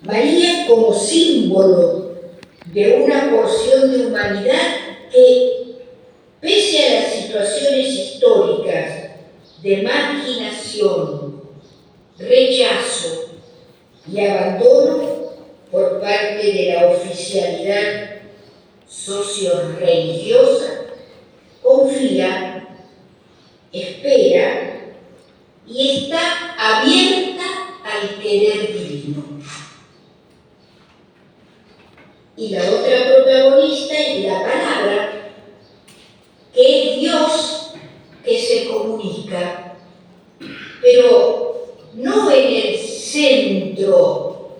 María como símbolo de una porción de humanidad que, pese a las situaciones históricas de marginación, rechazo y abandono por parte de la oficialidad socio-religiosa, confía, espera y está abierta al querer divino. Y la otra protagonista es la palabra, que es Dios que se comunica, pero no en el centro,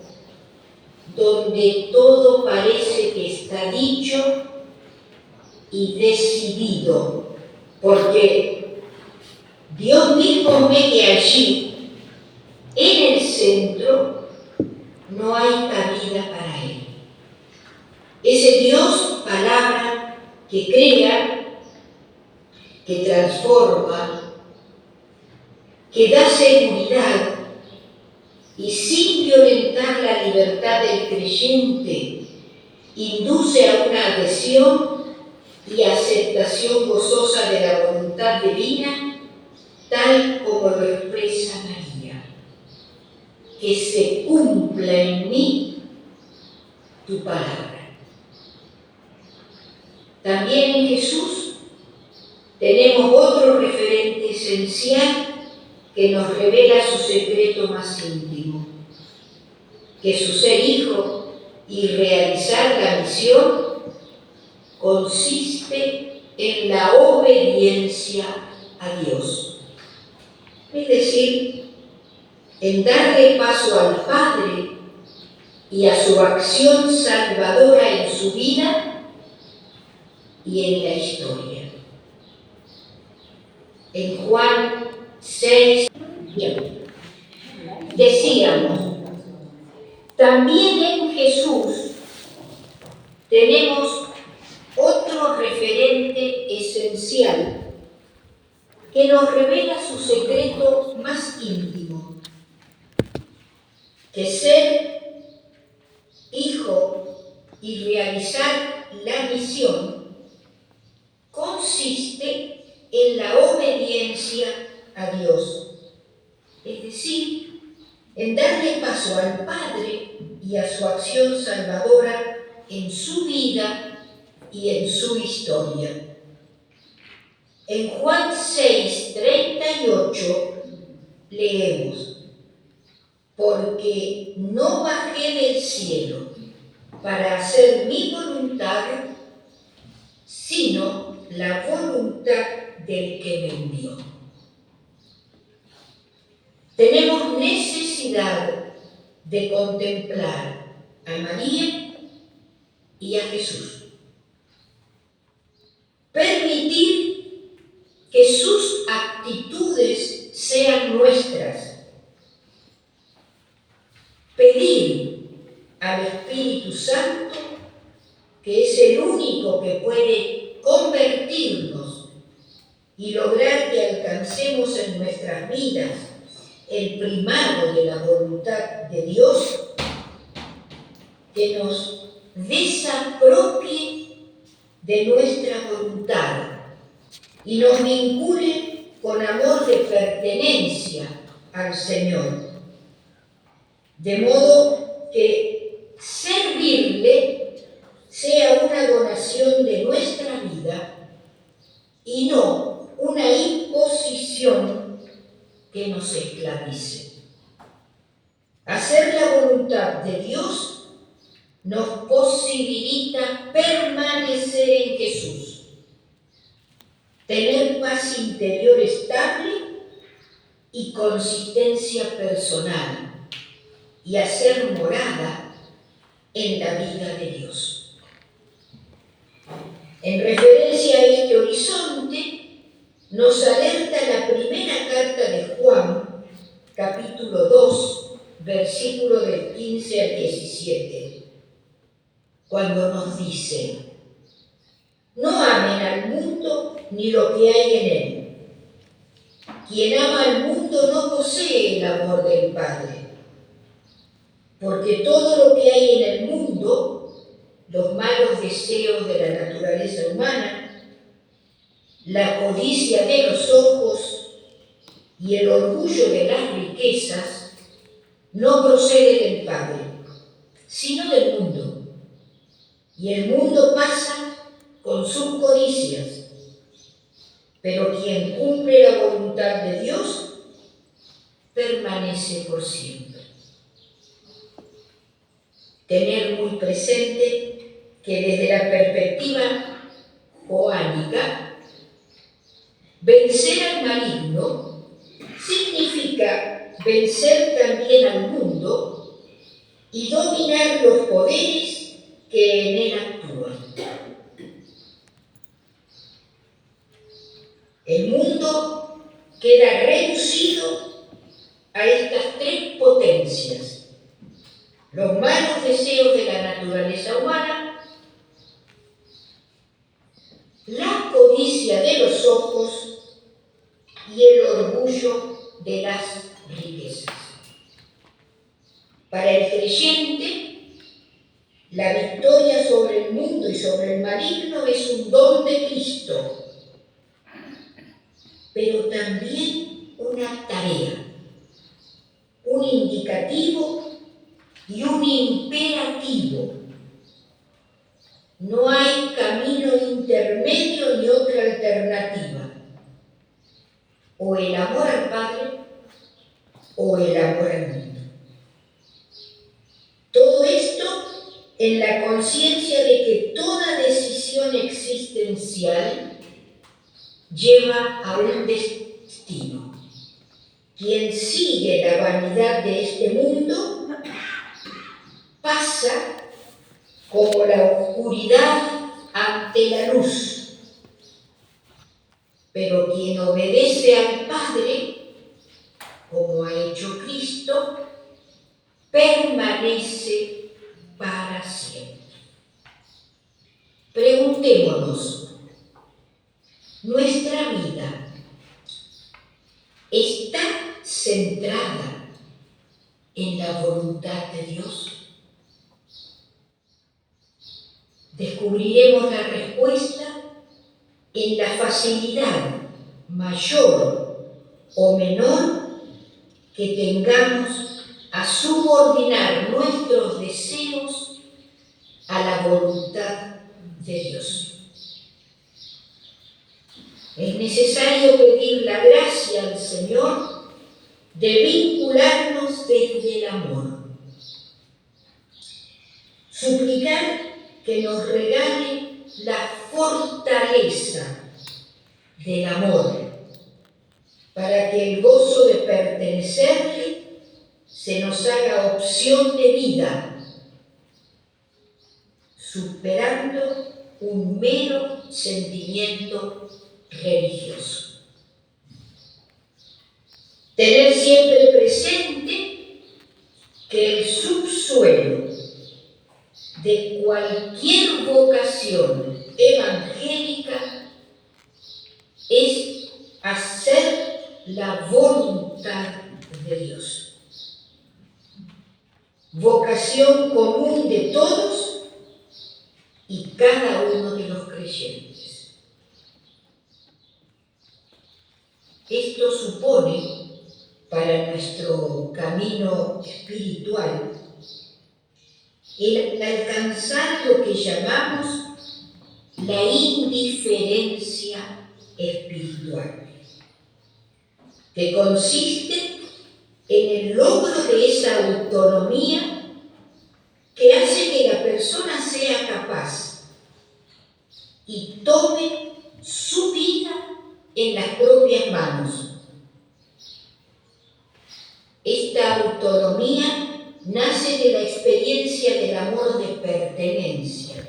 donde todo parece que está dicho y decidido, porque Dios mismo mete allí, en el centro, no hay cabida para Él. Ese Dios, palabra, que crea, que transforma, que da seguridad y sin violentar la libertad del creyente, induce a una adhesión y aceptación gozosa de la voluntad divina, tal como lo expresa María. Que se cumpla en mí tu palabra. También en Jesús tenemos otro referente esencial que nos revela su secreto más íntimo, que su ser hijo y realizar la misión consiste en la obediencia a Dios. Es decir, en darle paso al Padre y a su acción salvadora en su vida y en la historia. En Juan 6, decíamos, también en Jesús tenemos otro referente esencial que nos revela su secreto más íntimo, que ser hijo y realizar la misión consiste en la obediencia a Dios, es decir, en darle paso al Padre y a su acción salvadora en su vida y en su historia. En Juan 6:38 leemos, porque no bajé del cielo para hacer mi voluntad, sino la voluntad del que me envió. Tenemos necesidad de contemplar a María y a Jesús. Permitir que sus actitudes sean nuestras. Pedir al Espíritu Santo, que es el único que puede convertirnos y lograr que alcancemos en nuestras vidas el primado de la voluntad de Dios, que nos desapropie de nuestra voluntad y nos vincule con amor de pertenencia al Señor, de modo que servirle sea una donación de nuestra vida y no una imposición que nos esclavice. Hacer la voluntad de Dios nos posibilita permanecer en Jesús, tener paz interior estable y consistencia personal y hacer morada en la vida de Dios. En referencia a este horizonte, nos alerta la primera carta de Juan, capítulo 2, versículo del 15 al 17, cuando nos dice, no amen al mundo ni lo que hay en él. Quien ama al mundo no posee el amor del Padre, porque todo lo que hay en el mundo, los malos deseos de la naturaleza humana, la codicia de los ojos y el orgullo de las riquezas, no procede del Padre, sino del mundo. Y el mundo pasa con sus codicias, pero quien cumple la voluntad de Dios permanece por siempre. Tener muy presente que desde la perspectiva joánica, vencer al maligno significa vencer también al mundo y dominar los poderes que en él actúan. El mundo queda reducido a estas tres potencias: los malos deseos de la naturaleza humana, la codicia de los ojos y el orgullo de las riquezas. Para el creyente, la victoria sobre el mundo y sobre el maligno es un don de Cristo, pero también una tarea, un indicativo y un imperativo. No hay camino intermedio ni otra alternativa. O el amor al Padre o el amor al mundo. Todo esto en la conciencia de que toda decisión existencial lleva a un destino. Quien sigue la vanidad de este mundo pasa como la oscuridad ante la luz. Pero quien obedece al Padre, como ha hecho Cristo, permanece para siempre. Preguntémonos, ¿nuestra vida está centrada en la voluntad de Dios? Descubriremos la respuesta en la facilidad mayor o menor que tengamos a subordinar nuestros deseos a la voluntad de Dios. Es necesario pedir la gracia al Señor de vincularnos desde el amor. Suplicar que nos regale la fortaleza del amor, para que el gozo de pertenecerle se nos haga opción de vida, superando un mero sentimiento religioso. Tener siempre presente que el subsuelo de cualquier vocación evangélica es hacer la voluntad de Dios. Vocación común de todos y cada uno de los creyentes. Esto supone para nuestro camino espiritual el alcanzar lo que llamamos la indiferencia espiritual, que consiste en el logro de esa autonomía que hace que la persona sea capaz y tome su vida en las propias manos. Esta autonomía nace de la experiencia del amor de pertenencia,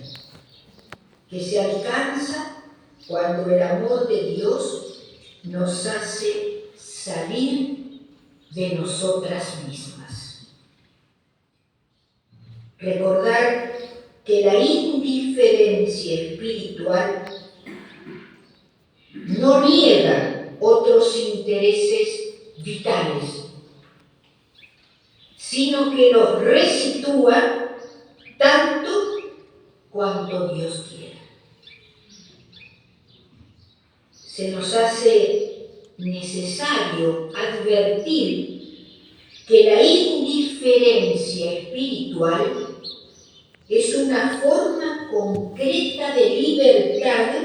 que se alcanza cuando el amor de Dios nos hace salir de nosotras mismas. Recordar que la indiferencia espiritual no niega otros intereses vitales, sino que nos resitúa tanto cuanto Dios quiera. Se nos hace necesario advertir que la indiferencia espiritual es una forma concreta de libertad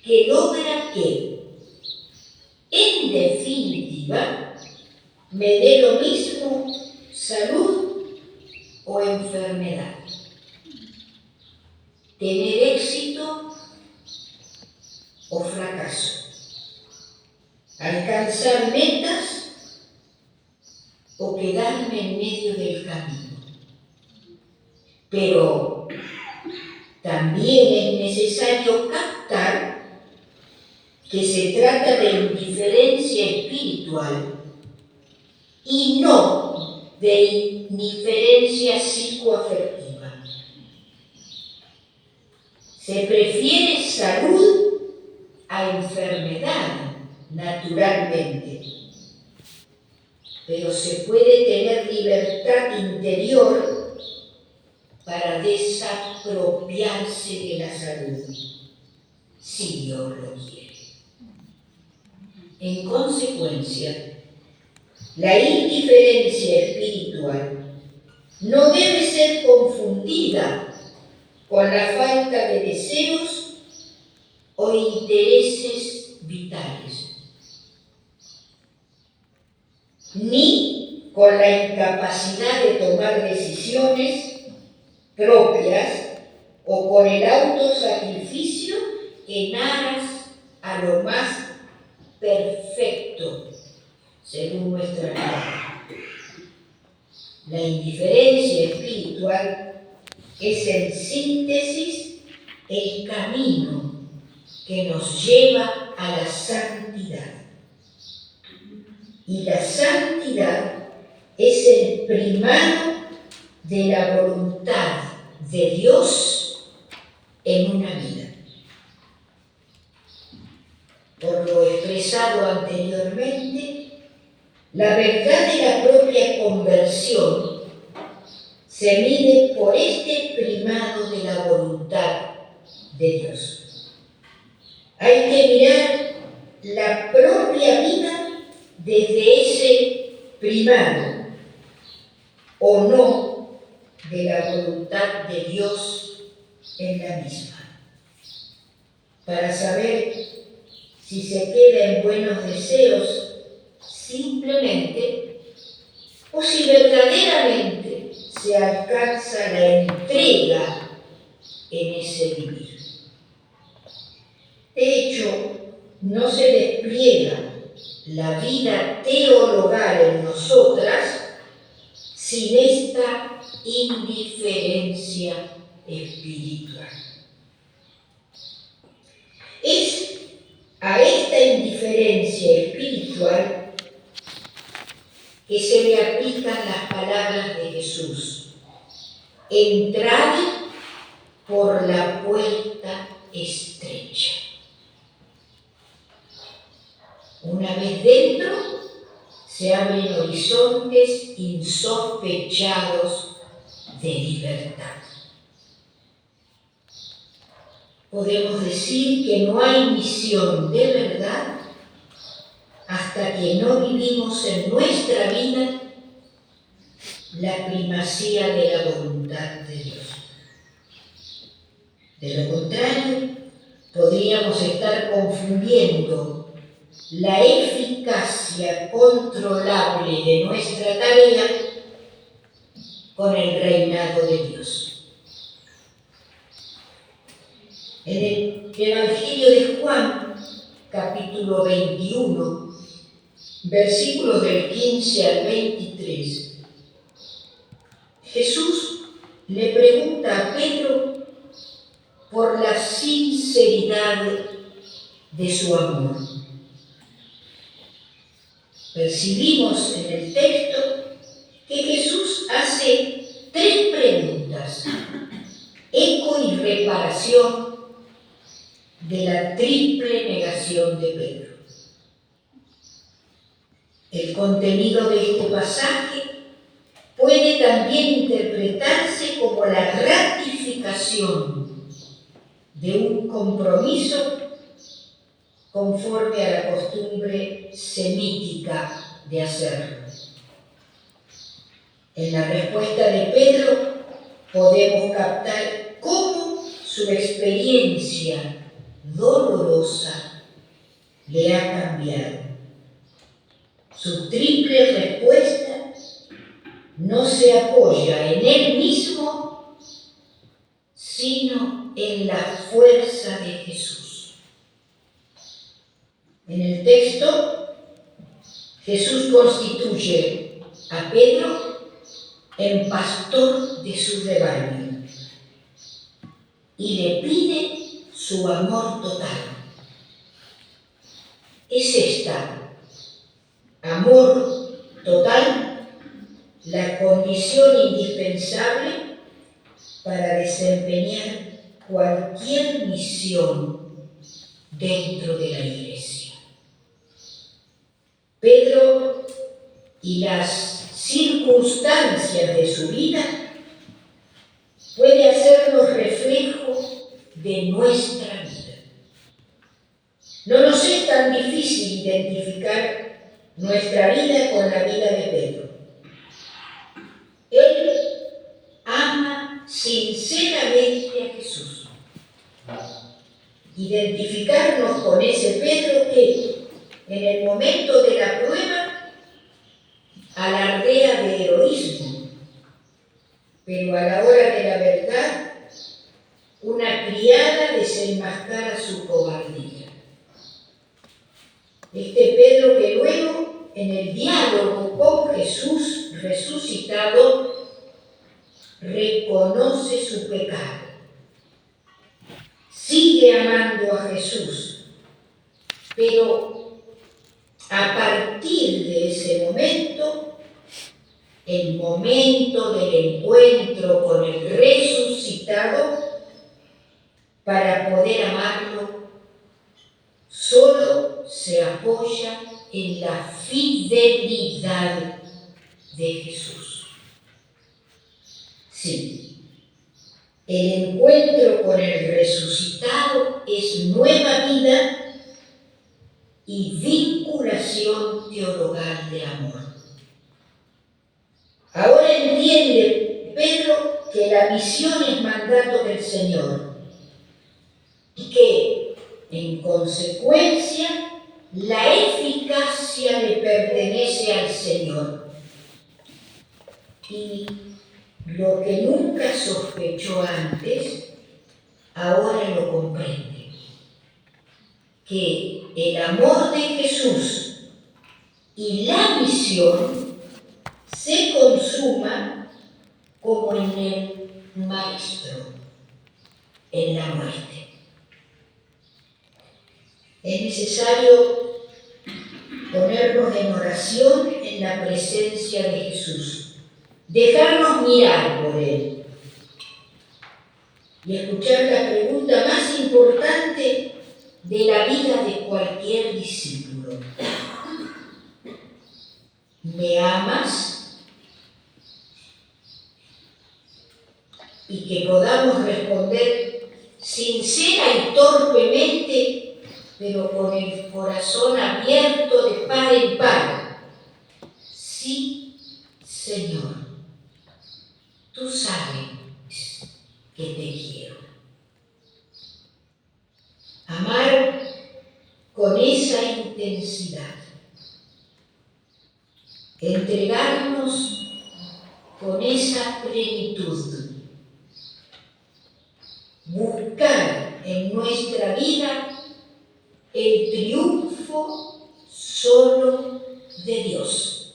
que logra que, en definitiva, me dé lo mismo salud o enfermedad, tener éxito o fracaso, alcanzar metas o quedarme en medio del camino. Pero también es necesario captar que se trata de indiferencia espiritual y no de indiferencia psicoafectiva. Se prefiere salud a enfermedad, naturalmente, pero se puede tener libertad interior para desapropiarse de la salud, si Dios lo quiere. En consecuencia, la indiferencia espiritual no debe ser confundida con la falta de deseos o intereses vitales, ni con la incapacidad de tomar decisiones propias o con el autosacrificio en aras a lo más perfecto, según nuestra vida. La indiferencia espiritual es, en síntesis, el camino que nos lleva a la santidad. Y la santidad es el primado de la voluntad de Dios en una vida. Por lo expresado anteriormente, la verdad de la propia conversión se mide por este primado de la voluntad de Dios. Hay que mirar la propia vida desde ese primado, o no, de la voluntad de Dios en la misma, para saber si se queda en buenos deseos simplemente, o si verdaderamente se alcanza la entrega en ese vivir. De hecho, no se despliega la vida teologal en nosotras sin esta indiferencia espiritual. Es a esta indiferencia espiritual que se le aplican las palabras de Jesús: entrad por la puerta estrecha. Una vez dentro, se abren horizontes insospechados de libertad. Podemos decir que no hay misión de verdad hasta que no vivimos en nuestra vida la primacía de la voluntad de Dios. De lo contrario, podríamos estar confundiendo la eficacia controlable de nuestra tarea con el reinado de Dios. En el Evangelio de Juan, capítulo 21, versículos del 15 al 23, Jesús le pregunta a Pedro por la sinceridad de su amor. Percibimos en el texto que Jesús hace tres preguntas: eco y reparación de la triple negación de Pedro. El contenido de este pasaje puede también interpretarse como la ratificación de un compromiso conforme a la costumbre semítica de hacerlo. En la respuesta de Pedro podemos captar cómo su experiencia dolorosa le ha cambiado. Su triple respuesta no se apoya en él mismo, sino en la fuerza de Jesús. En el texto, Jesús constituye a Pedro en pastor de su rebaño y le pide su amor total. Es esta, amor total, la condición indispensable para desempeñar cualquier misión dentro de la Iglesia. Pedro y las circunstancias de su vida puede hacernos reflejo de nuestra vida. No nos es tan difícil identificar nuestra vida con la vida de Pedro. Él ama sinceramente a Jesús. Identificarnos con ese Pedro que, en el momento de la prueba, alardea de heroísmo, pero a la hora de la verdad, una criada desenmascara su cobardía. Este Pedro que luego, en el diálogo con Jesús resucitado, reconoce su pecado. Sigue amando a Jesús, pero a partir de ese momento, el momento del encuentro con el resucitado, para poder amarlo, solo se apoya en la fidelidad de Jesús. Sí, el encuentro con el resucitado es nueva vida y vinculación teologal de amor. Ahora entiende Pedro que la misión es mandato del Señor y que, en consecuencia, la eficacia le pertenece al Señor. Y lo que nunca sospechó antes, ahora lo comprende. Que el amor de Jesús y la misión se consuma como en el Maestro, en la muerte. Es necesario ponernos en oración en la presencia de Jesús, dejarnos mirar por Él y escuchar la pregunta más importante de la vida de cualquier discípulo. ¿Me amas? Y que podamos responder sincera y torpemente, pero con el corazón abierto de par en par. Sí, Señor, tú sabes que te quiero. Amar con esa intensidad. Entregarnos con esa plenitud. Buscar en nuestra vida el triunfo solo de Dios.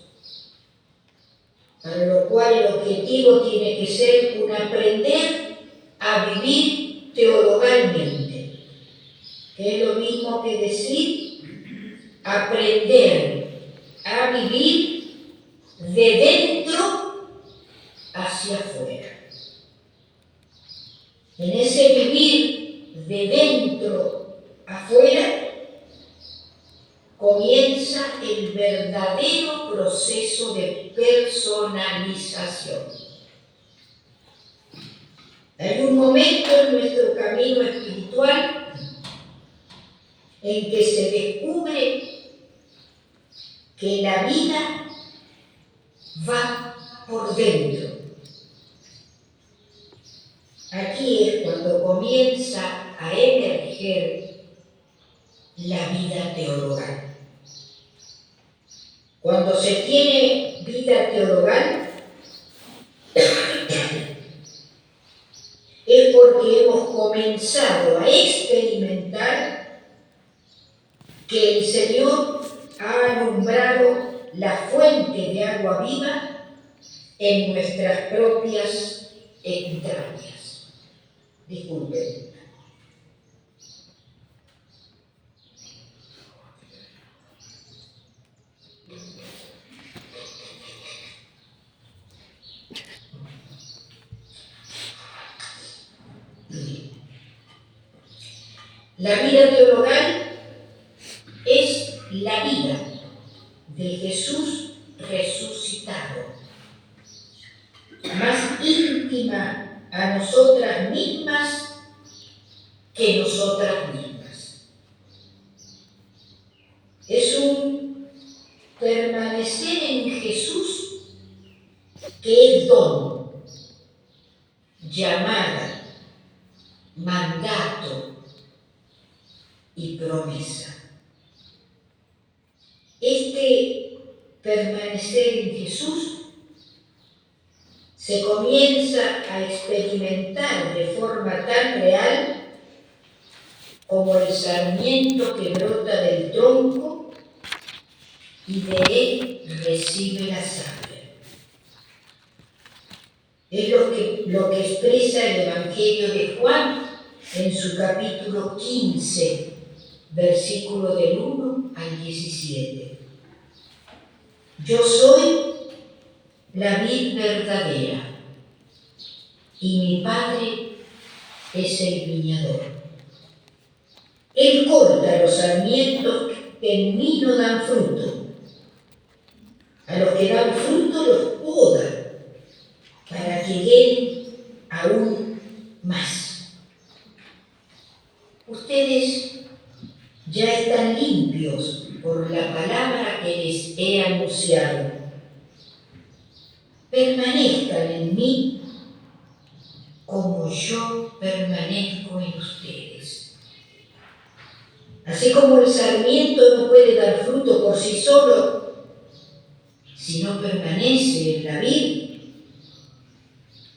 Para lo cual el objetivo tiene que ser un aprender a vivir teologalmente, que es lo mismo que decir aprender a vivir de dentro hacia afuera. En ese vivir de dentro afuera comienza el verdadero proceso de personalización. Hay un momento en nuestro camino espiritual en que se descubre que la vida va por dentro. Aquí es cuando comienza a emerger la vida teologal. Cuando se tiene vida teologal, es porque hemos comenzado a experimentar que el Señor ha alumbrado la fuente de agua viva en nuestras propias entrañas. Disculpen. La vida teologal es la vida de Jesús resucitado, más íntima a nosotras mismas que nosotras mismas. Es un permanecer en Jesús que es don, llamada, mandato y promesa. Este permanecer en Jesús se comienza a experimentar de forma tan real como el sarmiento que brota del tronco y de él recibe la savia. Es lo que expresa el Evangelio de Juan en su capítulo 15, versículo del 1 al 17. Yo soy la vid verdadera y mi Padre es el viñador. Él corta los sarmientos que en mí no dan fruto. A los que dan fruto los poda para que den aún más. Ustedes ya están limpios por la palabra que les he anunciado. Permanezcan en mí como yo permanezco en ustedes. Así como el sarmiento no puede dar fruto por sí solo si no permanece en la vid,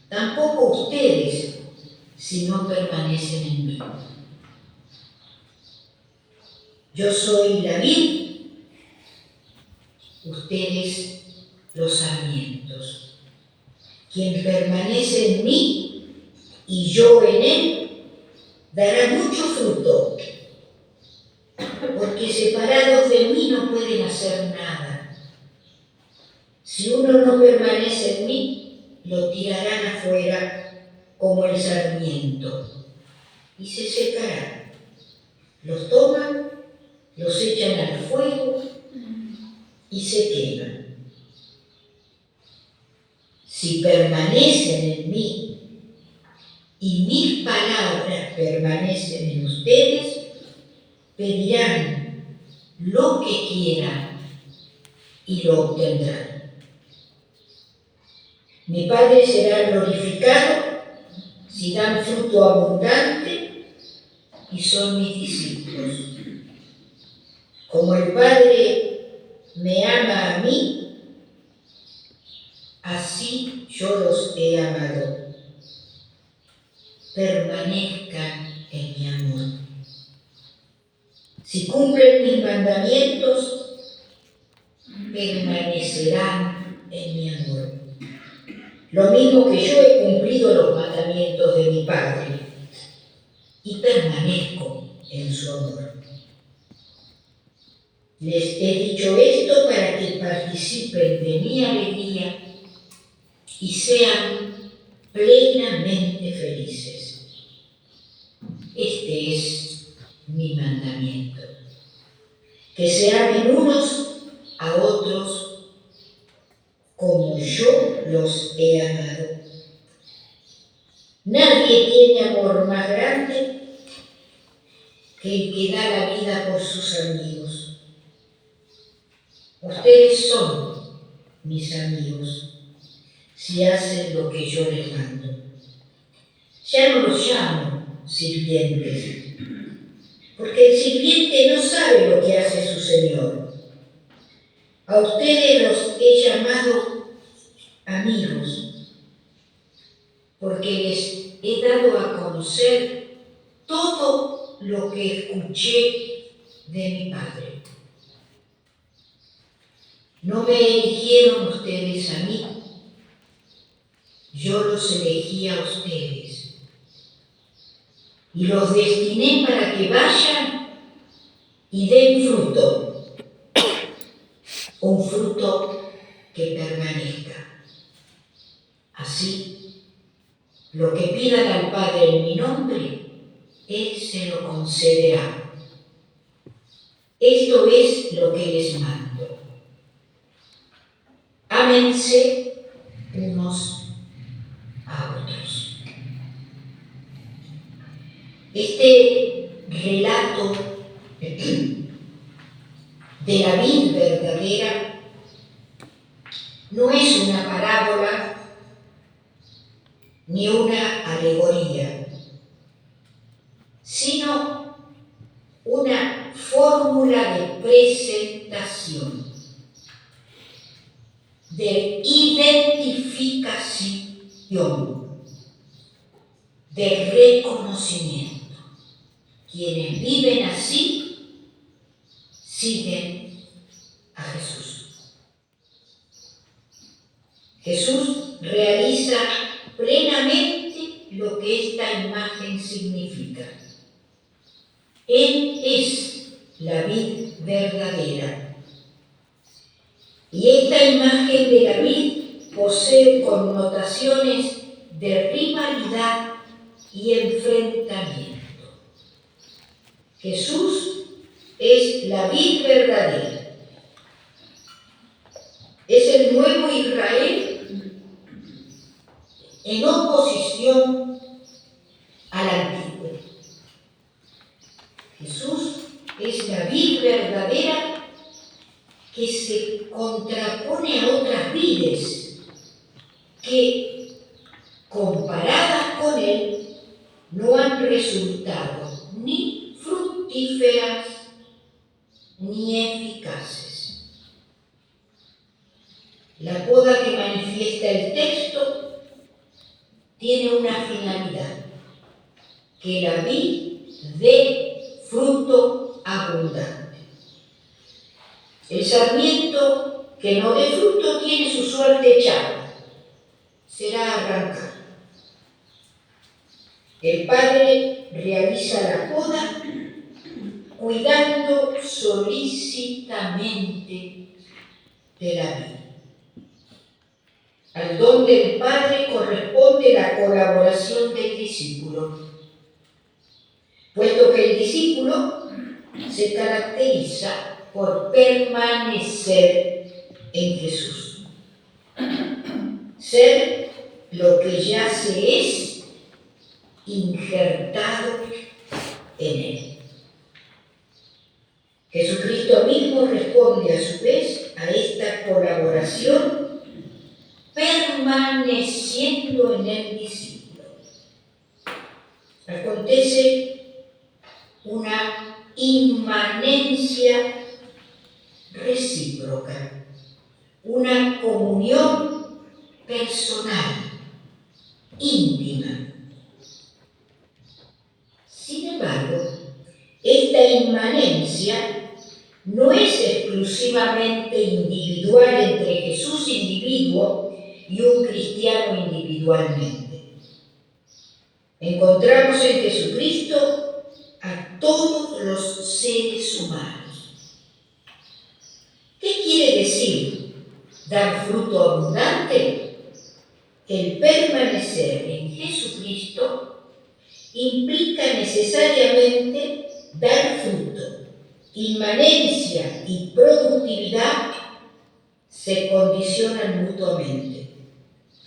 tampoco ustedes si no permanecen en mí. Yo soy la vid, ustedes los sarmientos. Quien permanece en mí y yo en él, dará mucho fruto, porque separados de mí no pueden hacer nada. Si uno no permanece en mí, lo tirarán afuera como el sarmiento y se secará. Los toman, los echan al fuego y se queman. Si permanecen en mí y mis palabras permanecen en ustedes, pedirán lo que quieran y lo obtendrán. Mi Padre será glorificado si dan fruto abundante y son mis discípulos. Como el Padre me ama a mí, así yo los he amado. Permanezcan en mi amor. Si cumplen mis mandamientos, permanecerán en mi amor. Lo mismo que yo he cumplido los mandamientos de mi Padre y permanezco en su amor. Les he dicho esto para que participen de mi alegría y sean plenamente felices. Este es mi mandamiento: que se amen unos a otros como yo los he amado. Nadie tiene amor más grande que el que da la vida por sus amigos. Ustedes son mis amigos si hacen lo que yo les mando. Ya no los llamo sirvientes, porque el sirviente no sabe lo que hace su señor. A ustedes los he llamado amigos, porque les he dado a conocer todo lo que escuché de mi Padre. No me eligieron ustedes a mí, yo los elegí a ustedes y los destiné para que vayan y den fruto, un fruto que permanezca. Así, lo que pidan al Padre en mi nombre, Él se lo concederá. Esto es lo que les mando. Ámense unos a otros. Este relato de la vid verdadera no es una parábola ni una alegoría, sino una fórmula de presentación, de identificación, de reconocimiento. Quienes viven así siguen a Jesús. Jesús realiza plenamente lo que esta imagen significa. Él es la vid verdadera. Y esta imagen de la vid posee connotaciones de rivalidad y enfrentamiento. Jesús es la vid verdadera. Es el nuevo Israel en oposición al antiguo. Jesús es la vid verdadera que se contrapone a otras vides que, comparadas con él, no han resultado ni fructíferas ni eficaces. La poda que manifiesta el texto tiene una finalidad: que la vid dé fruto abundante. El sarmiento que no dé fruto tiene su suerte echada, será arrancado. El Padre realiza la poda cuidando solícitamente de la vid. Al don del Padre corresponde la colaboración del discípulo, puesto que el discípulo se caracteriza por permanecer en Jesús, ser lo que ya se es injertado en él. Jesucristo mismo responde a su vez a esta colaboración permaneciendo en el discípulo. Acontece una inmanencia recíproca, una comunión personal, íntima. Sin embargo, esta inmanencia no es exclusivamente individual entre Jesús individuo y un cristiano individualmente. Encontramos en Jesucristo a todos los seres humanos. ¿Qué quiere decir dar fruto abundante? El permanecer en Jesucristo implica necesariamente dar fruto, inmanencia y productividad se condicionan mutuamente.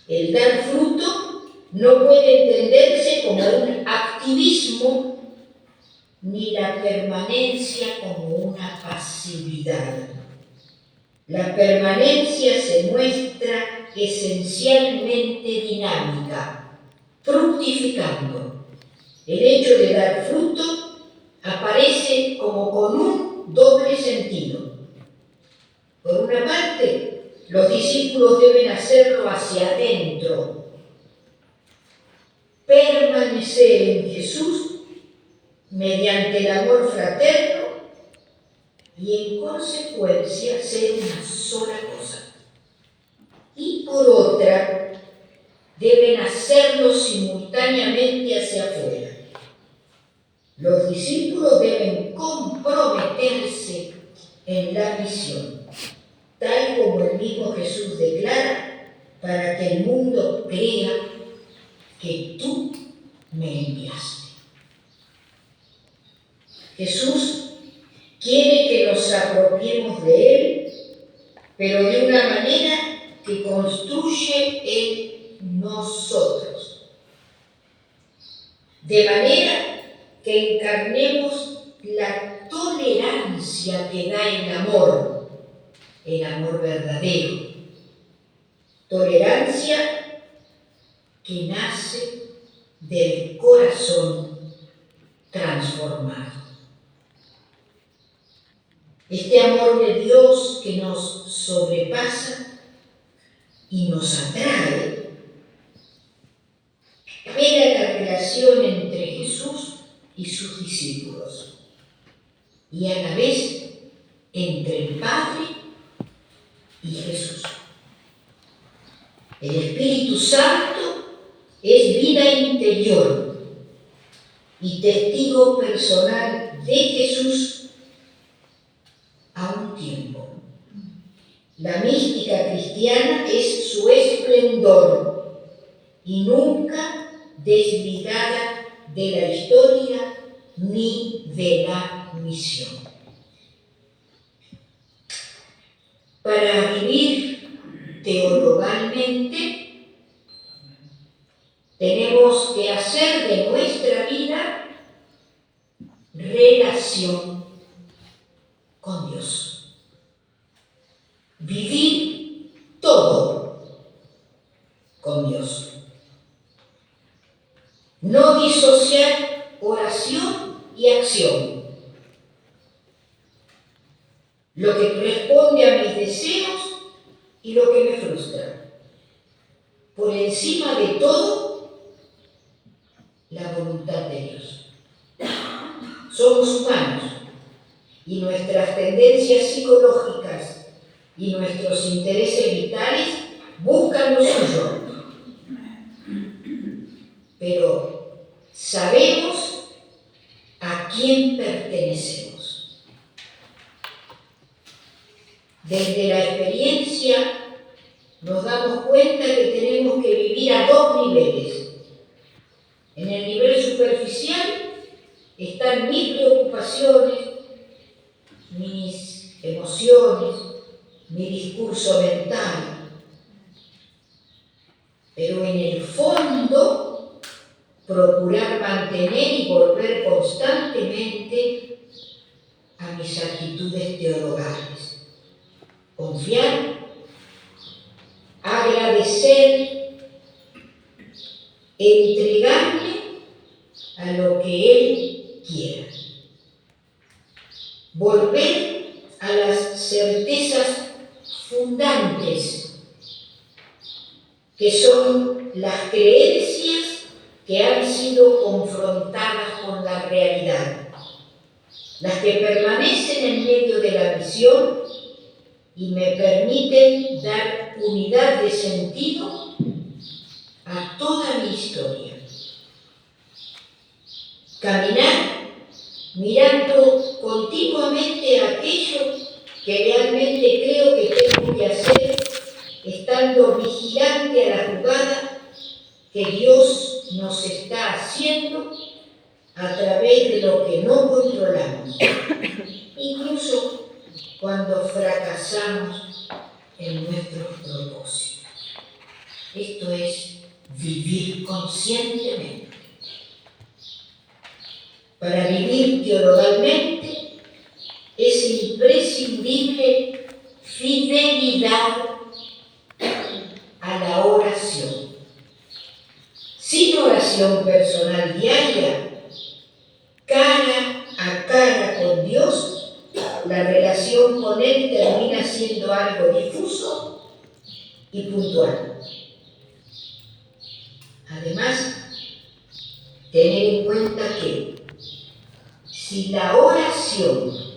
El dar fruto no puede entenderse como un activismo ni la permanencia como una pasividad. La permanencia se muestra esencialmente dinámica, fructificando. El hecho de dar fruto aparece como con un doble sentido. Por una parte, los discípulos deben hacerlo hacia adentro, permanecer en Jesús mediante el amor fraterno y en consecuencia ser una sola cosa. Y por otra, deben hacerlo simultáneamente hacia afuera. Los discípulos deben comprometerse en la misión, tal como el mismo Jesús declara, para que el mundo crea que tú me enviaste. Jesús quiere que nos apropiemos de Él, pero de una manera que construye en nosotros. De manera que encarnemos la tolerancia que da el amor verdadero. Tolerancia que nace del corazón transformado. Este amor de Dios que nos sobrepasa y nos atrae, era la relación entre Jesús y sus discípulos, y a la vez entre el Padre y Jesús. El Espíritu Santo es vida interior y testigo personal de Jesús a un tiempo. La mística cristiana es su esplendor y nunca desligada de la historia ni de la misión. Para vivir teologalmente, tenemos que hacer de nuestra vida relación con Dios. Vivir todo con Dios. No disociar oración y acción. Lo que responde a mis deseos y lo que me frustra. Por encima de todo, la voluntad de Dios. Somos humanos y nuestras tendencias psicológicas y nuestros intereses vitales buscan lo suyo. Pero sabemos a quién pertenecemos. Desde la experiencia nos damos cuenta que tenemos que vivir a dos niveles. En el nivel superficial están mis preocupaciones, mis emociones, mi discurso mental. Pero en el fondo, procurar mantener y volver constantemente a mis actitudes teologales. Confiar, agradecer, entregarme a lo que Él quiera. Volver a las certezas fundantes, que son las creencias que han sido confrontadas con la realidad, las que permanecen en medio de la visión y me permiten dar unidad de sentido a toda mi historia. Caminar mirando continuamente aquello que realmente creo que tengo que hacer, estando vigilante a la jugada que Dios nos está haciendo a través de lo que no controlamos. Incluso cuando fracasamos en nuestros propósitos. Esto es vivir conscientemente. Para vivir teologalmente es imprescindible fidelidad a la oración. Sin oración personal diaria, cara a cara con Dios, la relación con Él termina siendo algo difuso y puntual. Además, tener en cuenta que si la oración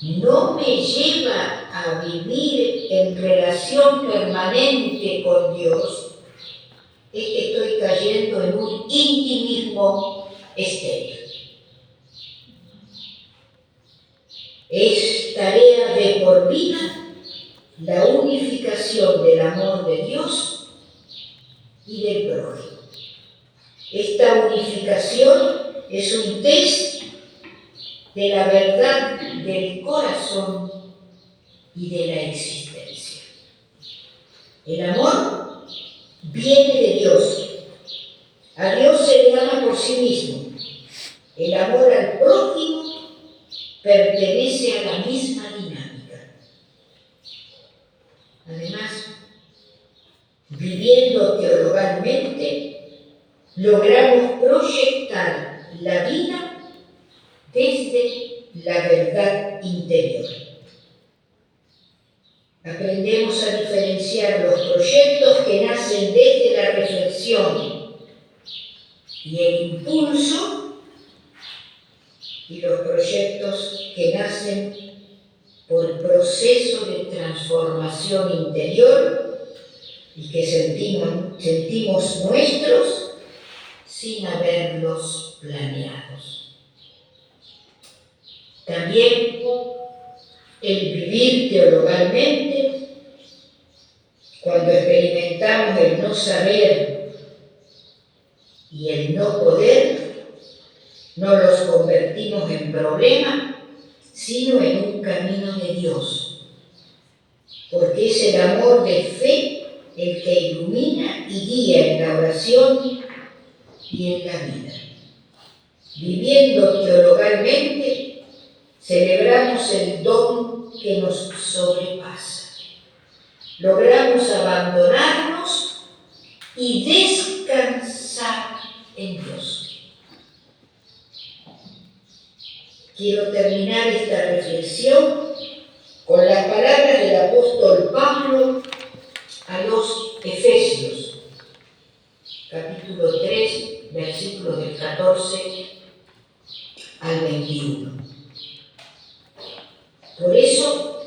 no me lleva a vivir en relación permanente con Dios, es que estoy cayendo en un intimismo estéril. Es tarea de por vida la unificación del amor de Dios y del prójimo. Esta unificación es un test de la verdad del corazón y de la existencia. El amor viene de Dios. A Dios se le ama por sí mismo. El amor al prójimo pertenece a la misma dinámica. Además, viviendo teologalmente, logramos proyectar la vida desde la verdad interior. Aprendemos a diferenciar los proyectos que nacen desde la reflexión y el impulso y los proyectos que nacen por el proceso de transformación interior y que sentimos nuestros sin haberlos planeados. También el vivir teologalmente, cuando experimentamos el no saber y el no poder, no los convertimos en problema, sino en un camino de Dios, porque es el amor de fe el que ilumina y guía en la oración y en la vida. Viviendo teologalmente, celebramos el don que nos sobrepasa. Logramos abandonarnos y descansar en Dios. Quiero terminar esta reflexión con las palabras del apóstol Pablo a los Efesios, capítulo 3, versículos del 14 al 21. Por eso,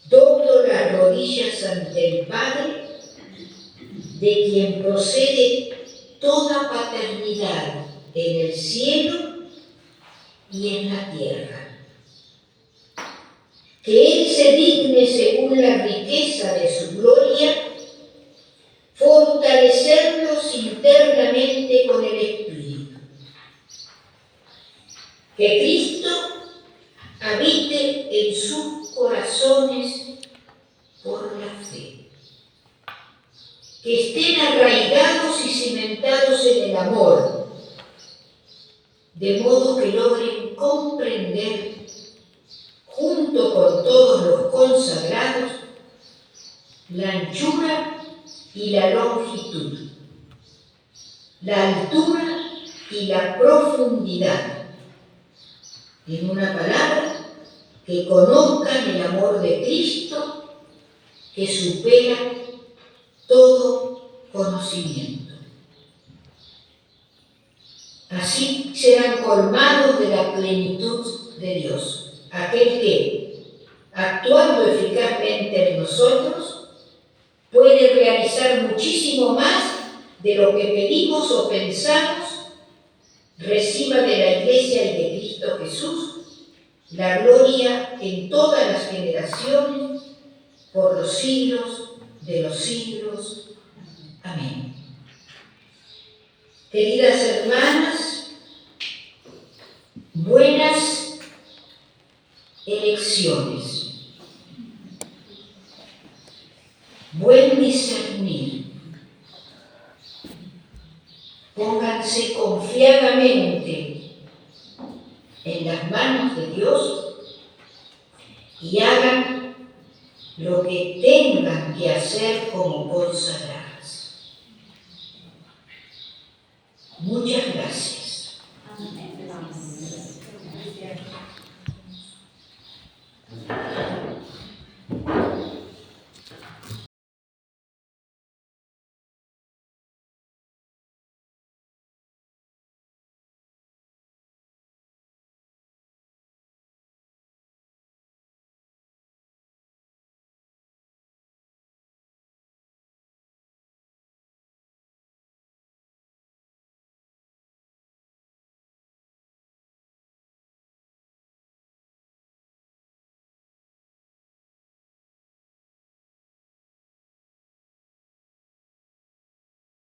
doblo las rodillas ante el Padre, de quien procede toda paternidad en el cielo y en la tierra. Que Él se digne, según la riqueza de su gloria, fortalecerlos internamente con el Espíritu. Que Cristo habite en sus corazones por la fe. Que estén arraigados y cimentados en el amor, de modo que logren comprender, junto con todos los consagrados, la anchura y la longitud, la altura y la profundidad. En una palabra, que conozcan el amor de Cristo, que supera todo conocimiento. Así serán colmados de la plenitud de Dios, aquel que, actuando eficazmente en nosotros, puede realizar muchísimo más de lo que pedimos o pensamos. Reciba de la Iglesia y de Cristo Jesús la gloria en todas las generaciones, por los siglos de los siglos. Amén. Queridas hermanas, buenas elecciones. pónganse confiadamente en las manos de Dios y hagan lo que tengan que hacer como consagradas. Muchas gracias. Amén.